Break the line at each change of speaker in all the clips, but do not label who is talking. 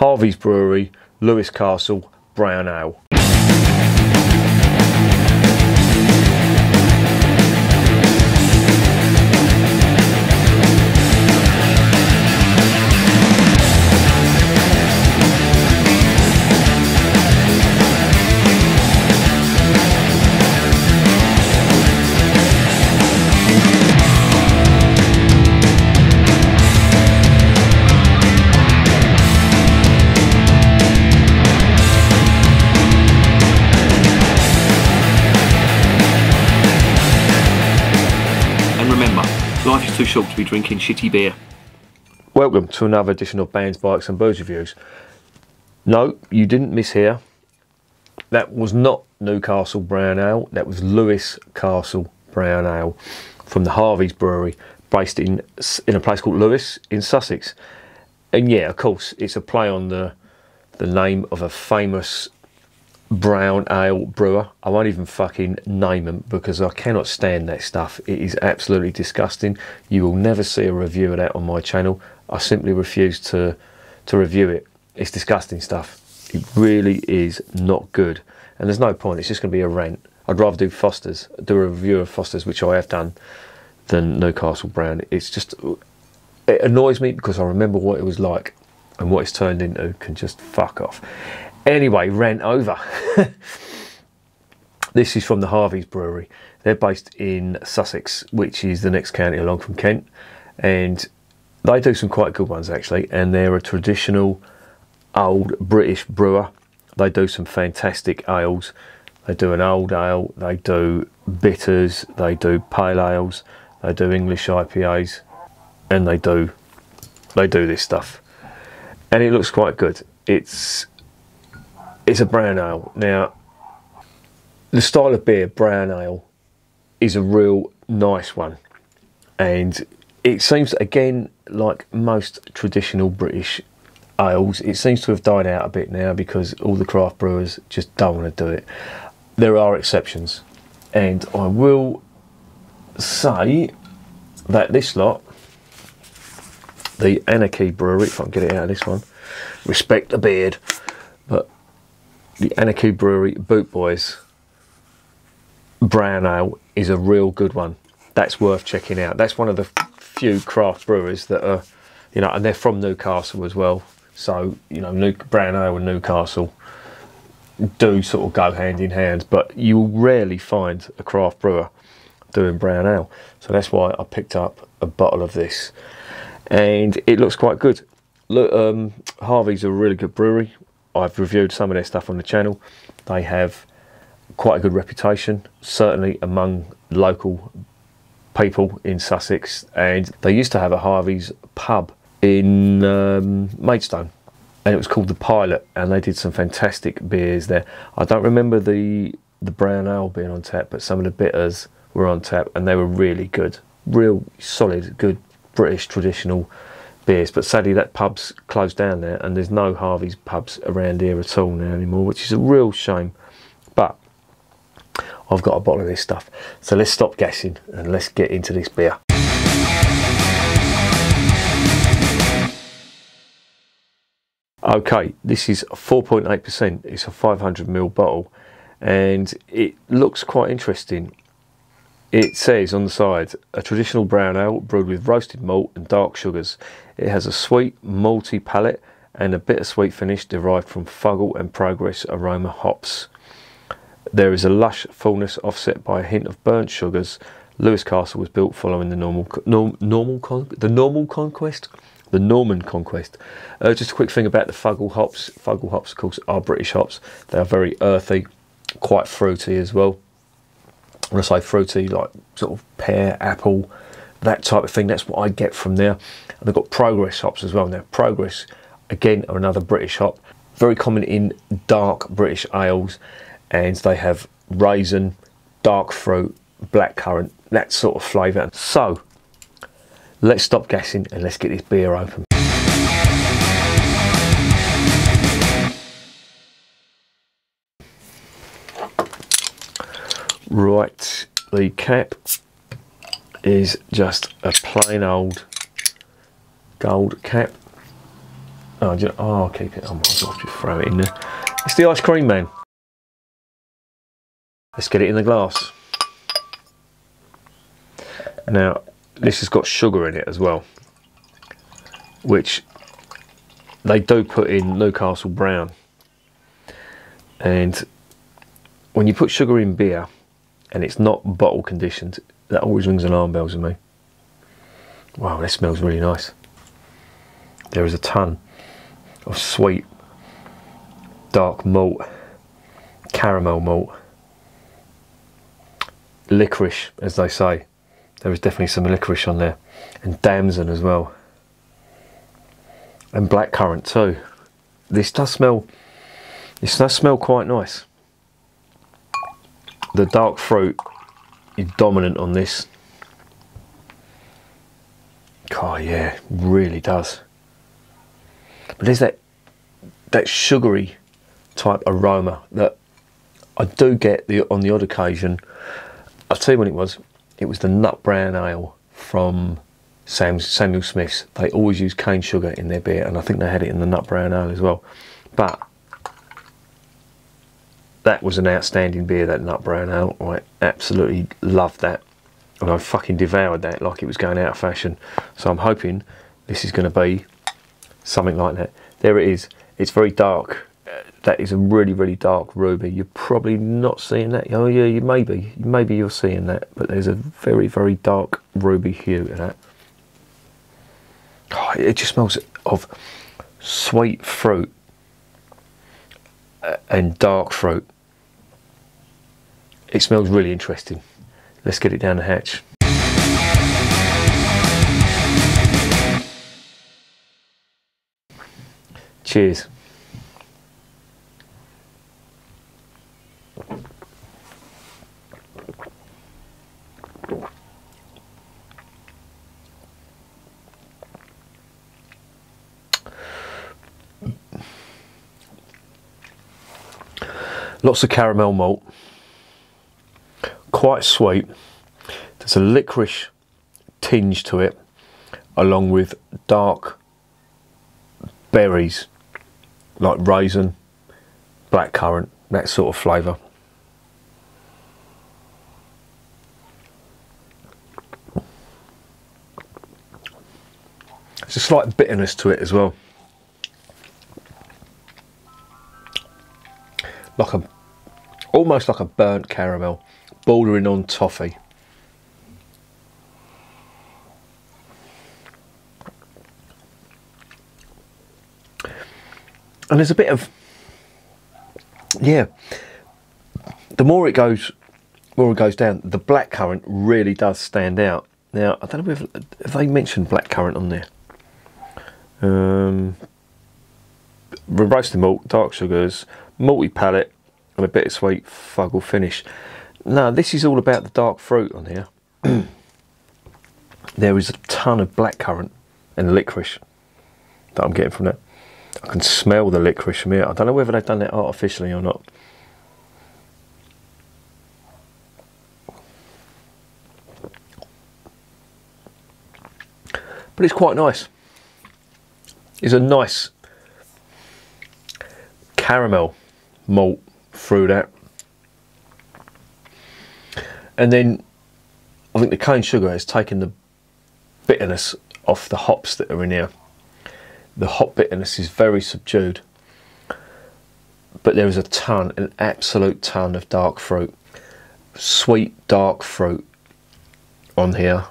Harvey's Brewery, Lewes Castle, Brown Ale.
Life is too short to be drinking shitty beer.
Welcome to another edition of Bands, Bikes and Booze Reviews. No, you didn't miss here. That was not Newcastle Brown Ale, that was Lewes Castle Brown Ale from the Harvey's Brewery, based in a place called Lewes in Sussex. And yeah, of course, it's a play on the name of a famous brown ale brewer. I won't even fucking name them because I cannot stand that stuff. It is absolutely disgusting. You will never see a review of that on my channel. I simply refuse to review it. It's disgusting stuff. It really is not good, and there's no point. It's just going to be a rant. I'd rather do Foster's, do a review of Foster's, which I have done, than Newcastle Brown. It's just, it annoys me because I remember what it was like, and what it's turned into can just fuck off. Anyway, rant over. This is from the Harvey's Brewery. They're based in Sussex, which is the next county along from Kent, and they do some quite good ones actually, and they're a traditional old British brewer. They do some fantastic ales. They do an old ale, they do bitters, they do pale ales, they do English IPAs, and they do this stuff, and it looks quite good. It's a brown ale. Now, the style of beer, brown ale, is a real nice one. And it seems, again, like most traditional British ales, it seems to have died out a bit now because all the craft brewers just don't want to do it. There are exceptions. And I will say that this lot, the Anarchy Brewery, if I can get it out of this one, respect the beard, but the Anarchy Brewery Boot Boys Brown Ale is a real good one. That's worth checking out. That's one of the few craft brewers that are, you know, and they're from Newcastle as well. So, you know, Brown Ale and Newcastle do sort of go hand in hand, but you'll rarely find a craft brewer doing brown ale. So that's why I picked up a bottle of this, and it looks quite good. Look, Harvey's a really good brewery. I've reviewed some of their stuff on the channel. They have quite a good reputation, certainly among local people in Sussex, and they used to have a Harvey's pub in Maidstone, and it was called The Pilot, and they did some fantastic beers there. I don't remember the brown ale being on tap, but some of the bitters were on tap, and they were really good. Real solid, good British traditional beers. But sadly that pub's closed down there, and there's no Harvey's pubs around here at all now anymore, which is a real shame. But I've got a bottle of this stuff, so let's stop guessing and let's get into this beer. Okay, this is 4.8%. It's a 500ml bottle, and it looks quite interesting. It says on the side, a traditional brown ale brewed with roasted malt and dark sugars. It has a sweet, malty palate and a bittersweet finish derived from Fuggle and Progress aroma hops. There is a lush fullness offset by a hint of burnt sugars. Lewes Castle was built following the Norman conquest. Just a quick thing about the Fuggle hops. Fuggle hops, of course, are British hops. They are very earthy, quite fruity as well. When I say fruity, like sort of pear, apple, that type of thing, that's what I get from there. And they've got Progress hops as well. Now, Progress, again, are another British hop, very common in dark British ales, and they have raisin, dark fruit, blackcurrant, that sort of flavour. So, let's stop guessing and let's get this beer open. Right, the cap is just a plain old gold cap. Oh, I'll keep it. I might as well just throw it in there. It's the ice cream man. Let's get it in the glass. Now, this has got sugar in it as well, which they do put in Newcastle Brown. And when you put sugar in beer and it's not bottle conditioned, that always rings alarm bells with me. Wow, that smells really nice. There is a ton of sweet, dark malt, caramel malt, liquorice, as they say. There is definitely some liquorice on there, and damson as well, and blackcurrant too. This does smell quite nice. The dark fruit is dominant on this. Oh yeah, really does. But there's that sugary type aroma that I do get on the odd occasion. I'll tell you when it was. It was the nut brown ale from Samuel Smith's. They always use cane sugar in their beer, and I think they had it in the nut brown ale as well. But that was an outstanding beer, that nut brown ale. I absolutely loved that, and I fucking devoured that like it was going out of fashion. So I'm hoping this is going to be something like that. There it is. It's very dark. That is a really, really dark ruby. You're probably not seeing that. Oh yeah, you maybe you're seeing that, but there's a very, very dark ruby hue to that. Oh, it just smells of sweet fruit and dark fruit. It smells really interesting. Let's get it down the hatch. Cheers. Lots of caramel malt, quite sweet. There's a licorice tinge to it, along with dark berries like raisin, blackcurrant, that sort of flavour. There's a slight bitterness to it as well, almost like a burnt caramel, bordering on toffee. And there's a bit of, yeah, the more it goes down, the blackcurrant really does stand out. Now, I don't know if they mentioned blackcurrant on there. Roasted malt, dark sugars, malty palate, and a bittersweet fuggle finish. No, this is all about the dark fruit on here. There is a ton of blackcurrant and licorice that I'm getting from that. I can smell the licorice from here. I don't know whether they've done that artificially or not. But it's quite nice. It's a nice caramel malt through that. And then I think the cane sugar has taken the bitterness off the hops that are in here. The hop bitterness is very subdued, but there is a ton, an absolute ton of dark fruit, sweet dark fruit on here.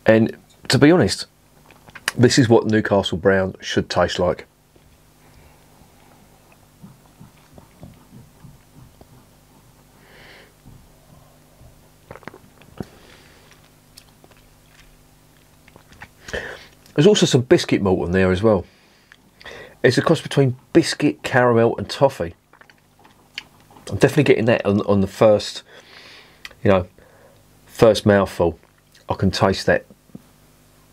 And to be honest, this is what Newcastle Brown should taste like. There's also some biscuit malt on there as well. It's a cross between biscuit, caramel and toffee. I'm definitely getting that on the first, first mouthful. I can taste that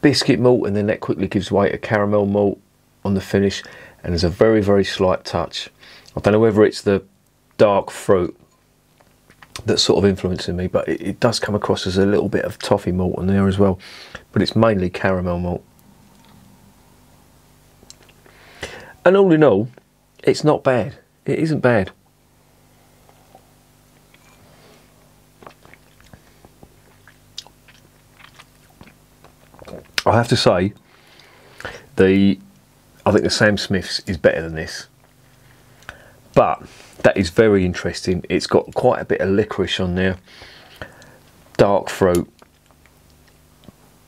biscuit malt, and then that quickly gives way to caramel malt on the finish, and there's a very, very slight touch. I don't know whether it's the dark fruit that's sort of influencing me, but it does come across as a little bit of toffee malt on there as well, but it's mainly caramel malt. And all in all, it's not bad. It isn't bad. I have to say, I think the Sam Smith's is better than this. But that is very interesting. It's got quite a bit of licorice on there, dark fruit,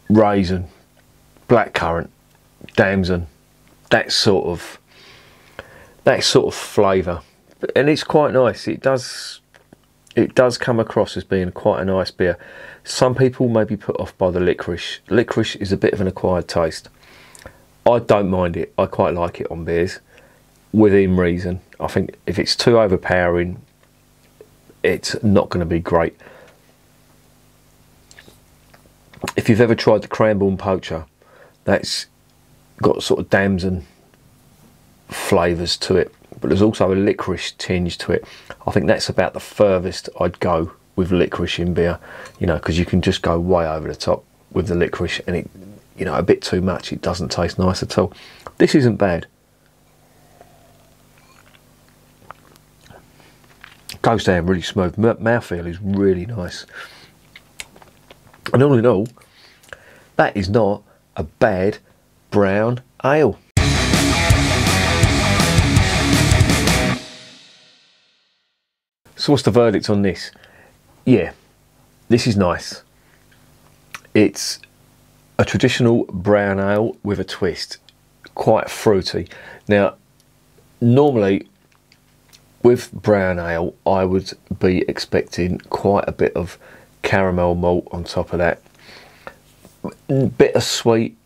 raisin, blackcurrant, damson, that sort of flavour, and it's quite nice. It does come across as being quite a nice beer. Some people may be put off by the licorice. Licorice is a bit of an acquired taste. I don't mind it. I quite like it on beers, within reason. I think if it's too overpowering, it's not going to be great. If you've ever tried the Cranbourne Poacher, that's got sort of damson flavours to it, but there's also a licorice tinge to it. I think that's about the furthest I'd go with licorice in beer, you know, because you can just go way over the top with the licorice, and it, you know, a bit too much, it doesn't taste nice at all. This isn't bad. Goes down really smooth. Mouthfeel is really nice. And all in all, that is not a bad brown ale. So what's the verdict on this? Yeah, this is nice. It's a traditional brown ale with a twist, quite fruity. Now, normally with brown ale, I would be expecting quite a bit of caramel malt on top of that, bittersweet,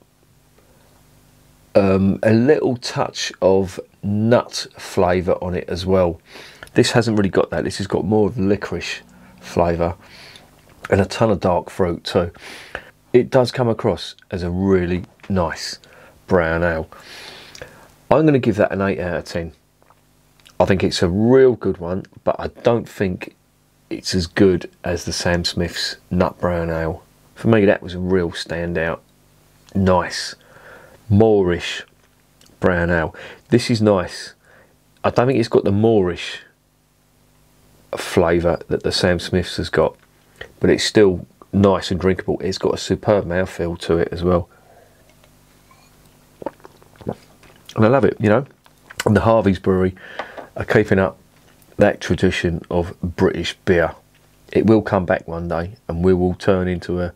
a little touch of nut flavour on it as well. This hasn't really got that. This has got more of licorice flavour and a ton of dark fruit too. It does come across as a really nice brown ale. I'm going to give that an 8 out of 10. I think it's a real good one, but I don't think it's as good as the Sam Smith's Nut Brown Ale. For me, that was a real standout. Nice, moorish brown ale. This is nice. I don't think it's got the moorish flavour that the Sam Smith's has got, but it's still nice and drinkable. It's got a superb mouthfeel to it as well, and I love it, you know. And the Harvey's Brewery are keeping up that tradition of British beer. It will come back one day, and we will turn into a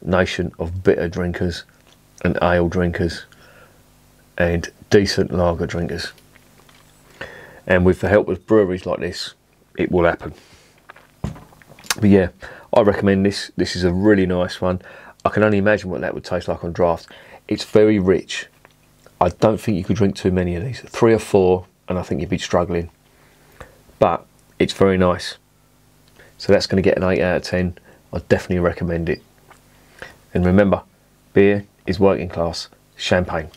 nation of bitter drinkers and ale drinkers and decent lager drinkers. And with the help of breweries like this, it will happen. But yeah, I recommend this. This is a really nice one. I can only imagine what that would taste like on draft. It's very rich. I don't think you could drink too many of these. 3 or 4, and I think you'd be struggling. But it's very nice. So that's going to get an 8 out of 10. I definitely recommend it. And remember, beer is working class champagne.